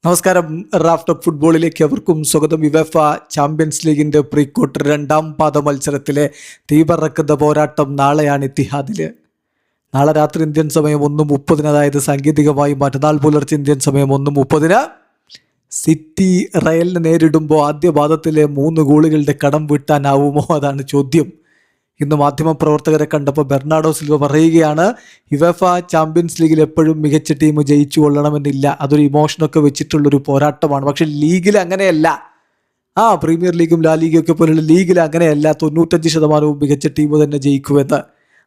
നമസ്കാരം. Raft of ഫുട്ബോളിലേക്ക് അവർക്കും സ്വാഗതം. യുവേഫ ചാമ്പ്യൻസ് ലീഗിന്റെ പ്രീ ക്വാർട്ടർ രണ്ടാം പാദ മത്സരത്തിലെ തീപറക്കുന്ന പോരാട്ടം നാളെയാണ് ഇത്തിഹാദില്. നാളെ രാത്രി ഇന്ത്യൻ സമയം 1:30, അതായത് സാങ്കേതികമായി മറ്റന്നാൾ പുലർച്ചെ ഇന്ത്യൻ സമയം 1:30 സിറ്റി റയലിനെ നേരിടുമ്പോൾ ആദ്യ പാദത്തിലെ 3 ഗോളുകളുടെ കടം വീട്ടാനാവുമോ? അതാണ് ചോദ്യം. ഇന്ന് മാധ്യമപ്രവർത്തകരെ കണ്ടപ്പോൾ ബെർണാഡോ സിൽവ പറയുകയാണ്, യുവേഫ ചാമ്പ്യൻസ് ലീഗിൽ എപ്പോഴും മികച്ച ടീം ജയിച്ചു കൊള്ളണമെന്നില്ല, അതൊരു ഇമോഷനൊക്കെ വെച്ചിട്ടുള്ളൊരു പോരാട്ടമാണ്. പക്ഷെ ലീഗിൽ അങ്ങനെയല്ല. പ്രീമിയർ ലീഗും ലാ ലീഗൊക്കെ പോലുള്ള ലീഗിൽ അങ്ങനെയല്ല. 95% മികച്ച ടീം തന്നെ ജയിക്കുമെന്ന്.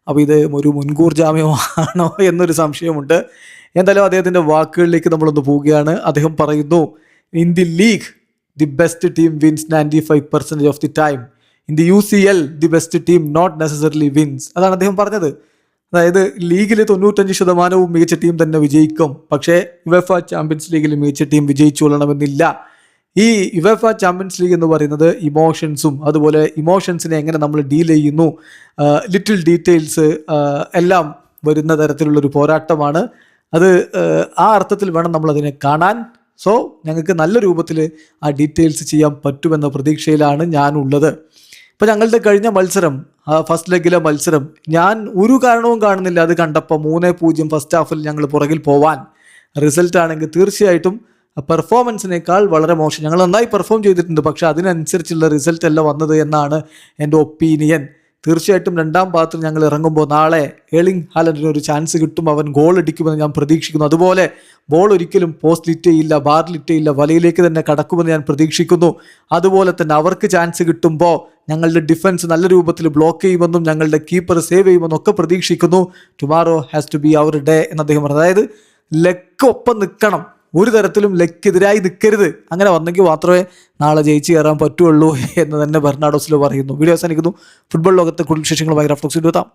അപ്പോൾ ഇത് ഒരു മുൻകൂർ ജാമ്യമാണോ എന്നൊരു സംശയമുണ്ട്. എന്തായാലും അദ്ദേഹത്തിൻ്റെ വാക്കുകളിലേക്ക് നമ്മളൊന്ന് പോവുകയാണ്. അദ്ദേഹം പറയുന്നു, in the league the best team wins 95% of the time. In the UCL the best team not necessarily wins. അതാണ് അദ്ദേഹം പറഞ്ഞത്. അതായത് ലീഗിൽ 95% മികച്ച ടീം തന്നെ വിജയിക്കും, പക്ഷേ യുവേഫ ചാമ്പ്യൻസ് ലീഗിൽ മികച്ച ടീം വിജയിച്ചു കൊള്ളണമെന്നില്ല. ഈ യുവേഫ ചാമ്പ്യൻസ് ലീഗ് എന്ന് പറയുന്നത് ഇമോഷൻസും അതുപോലെ ഇമോഷൻസിനെ എങ്ങനെ നമ്മൾ ഡീൽ ചെയ്യുന്നു, ലിറ്റിൽ ഡീറ്റെയിൽസ് എല്ലാം വരുന്ന തരത്തിലുള്ളൊരു പോരാട്ടമാണ്. അത് ആ അർത്ഥത്തിൽ വേണം നമ്മളതിനെ കാണാൻ. സോ ഞങ്ങൾക്ക് നല്ല രൂപത്തിൽ ആ ഡീറ്റെയിൽസ് ചെയ്യാൻ പറ്റുമെന്ന പ്രതീക്ഷയിലാണ് ഞാനുള്ളത്. ഇപ്പോൾ ഞങ്ങളുടെ കഴിഞ്ഞ മത്സരം, ഫസ്റ്റ് ലെഗിലെ മത്സരം, ഞാൻ ഒരു കാരണവും കാണുന്നില്ല അത് കണ്ടപ്പോൾ 3-0 ഫസ്റ്റ് ഹാഫിൽ ഞങ്ങൾ പുറകിൽ പോവാൻ. റിസൾട്ട് ആണെങ്കിൽ തീർച്ചയായിട്ടും പെർഫോമൻസിനേക്കാൾ വളരെ മോശം. ഞങ്ങൾ നന്നായി പെർഫോം ചെയ്തിട്ടുണ്ട്, പക്ഷേ അതിനനുസരിച്ചുള്ള റിസൾട്ട് അല്ല വന്നത് എന്നാണ് എൻ്റെ ഒപ്പീനിയൻ. തീർച്ചയായിട്ടും രണ്ടാം പാദത്തിൽ ഞങ്ങൾ ഇറങ്ങുമ്പോൾ നാളെ ഏർലിംഗ് ഹാലൻഡിന് ഒരു ചാൻസ് കിട്ടും, അവൻ ഗോൾ അടിക്കുമെന്ന് ഞാൻ പ്രതീക്ഷിക്കുന്നു. അതുപോലെ ബോൾ ഒരിക്കലും പോസ്റ്റ് ലിറ്റേയില്ല, ബാർ ലിറ്റേയില്ല, വലയിലേക്ക് തന്നെ കടക്കുമെന്ന് ഞാൻ പ്രതീക്ഷിക്കുന്നു. അതുപോലെ തന്നെ അവർക്ക് ചാൻസ് കിട്ടുമ്പോൾ ഞങ്ങളുടെ ഡിഫൻസ് നല്ല രൂപത്തിൽ ബ്ലോക്ക് ചെയ്യുമെന്നും ഞങ്ങളുടെ കീപ്പർ സേവ് ചെയ്യുമെന്നും ഒക്കെ പ്രതീക്ഷിക്കുന്നു. Tomorrow has to be our day എന്ന് അദ്ദേഹം പറഞ്ഞു. അതായത് ലെക്ക് ഒപ്പം നിൽക്കണം, ഒരു തരത്തിലും ലെക്കെതിരായി നിൽക്കരുത്. അങ്ങനെ വന്നെങ്കിൽ മാത്രമേ നാളെ ജയിച്ച് കയറാൻ പറ്റുള്ളൂ എന്ന് തന്നെ ബെർണാഡോ സിൽവ പറയുന്നു. വീഡിയോ അവസാനിക്കുന്നു. ഫുട്ബോൾ ലോകത്തെ കൂടുതൽ വിശേഷങ്ങളുമായി റാഫ്റ്റ് ഓഫ് ഫുട്ബോൾ.